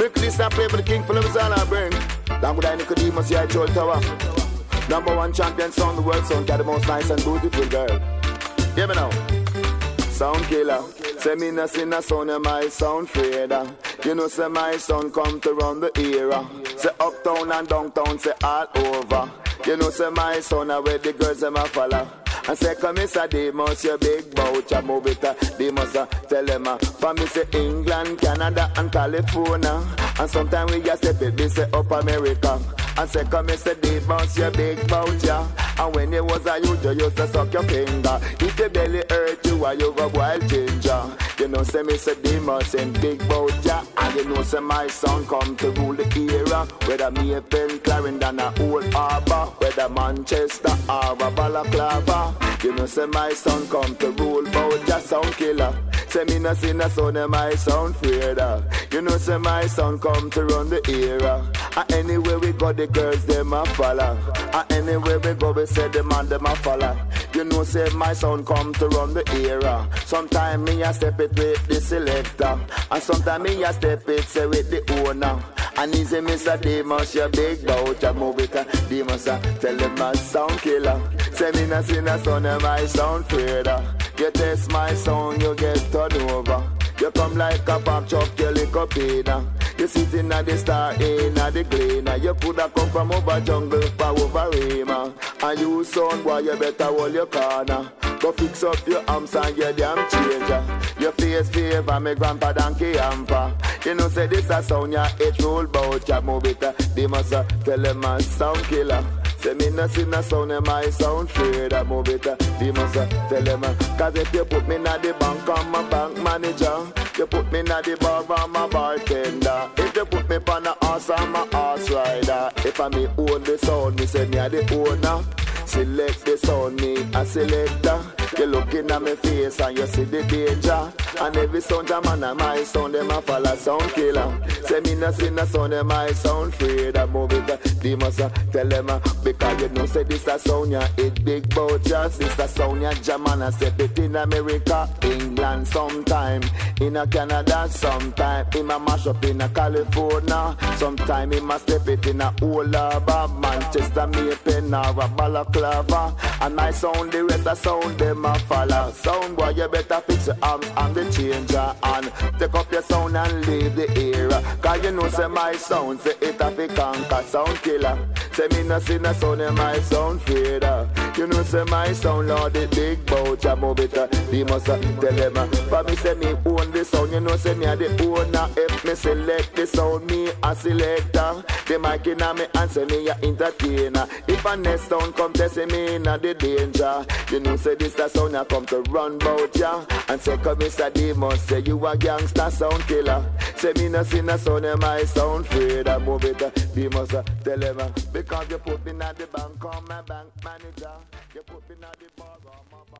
Brick this and play for the king for them all I bring. Down with I Nicodemus, yeah, Joel Tower. Number one champion sound, the world sound, got the most nice and beautiful girl. Hear me now. Sound killer. Say me no sin a sound and my sound fader. You know say my sound come to run the era. Say uptown and downtown, say all over. You know say my sound are where the girls them a follow. And say come here say they must your big voucher move it. They must tell them for me say England, Canada and California. And sometimes we just step it, they say up America. And say come here say they must your big voucher. And when you was a youth, you used to suck your finger. If your belly hurt you, why you go wild ginger? You know, say me say demons and big bout ya. And you know, say my son come to rule the era. Whether me a pen, Clarendon or Old Harbour, whether Manchester or a Balaclava. You know, say my son come to rule bout ya. Sound killer. Say me no sin a son and my sound fader. You know, say my son come to run the era. And anywhere we go, the girls them a follow. And anywhere we go, we say the man them a follow. You know, say my son come to run the era. Sometimes me a step it with the selector, and sometimes me a step it say with the owner. And easy Mr. Demus, your big bout, you move it. Demus, tell them my sound killer. Say me no sin a son and my sound fader. You test my sound, you get turned over. You come like a pop truck, you lick up in. You sit in the star, in the glen. You coulda come from over jungle, for over Rima. And you son, boy, you better hold your corner. Go fix up your arms and your damn changer. Your face favor me grandpa donkey hamper. You know say this a sound ya, it roll bout ya move it. They must tell them my sound killer. Say me no sin a sound and my sound fader move it. They must tell them cause if you put me in the bank, I'm a bank manager. You put me in the bar, I'm a bartender. If you put me on a horse, I'm a horse rider. If I me own the sound, me say me a the owner. Select the sound, me a selector. You looking at me face and you see the danger. And every sound a man and my sound, them a follow sound killer. Say me no sin a sound and my sound afraid of move it. They must tell them because you know say this a sound ya, it big bout ya. This a sound ya jam and I step it in America, England sometime, in a Canada sometime, in a mash up in a California, sometime in a step it in a Old Harbour, Manchester, Maypen or a Balaclava. And my sound the rest a sound them a follow. Sound boy you better fix your arms and the changer and take up your sound and leave the era. Cause you know say my sound say it a fi conquer sound killer. Say me no sin a sound and my sound fader. You know say my sound Lord the big bout ya move it. They must tell them for me say me own the sound. You know say me a the owner. If me select the sound me a selector. The mic in a me and say me a entertainer. If a next sound come test me in a the danger. You know say this a sound ya come to run bout ya. And say come Mr. Demus say you a gangster sound killer. Say me no sin a sound and my sound fader move it. They must tell them because you put me in the bank on my bank manager. You put me in the bar on my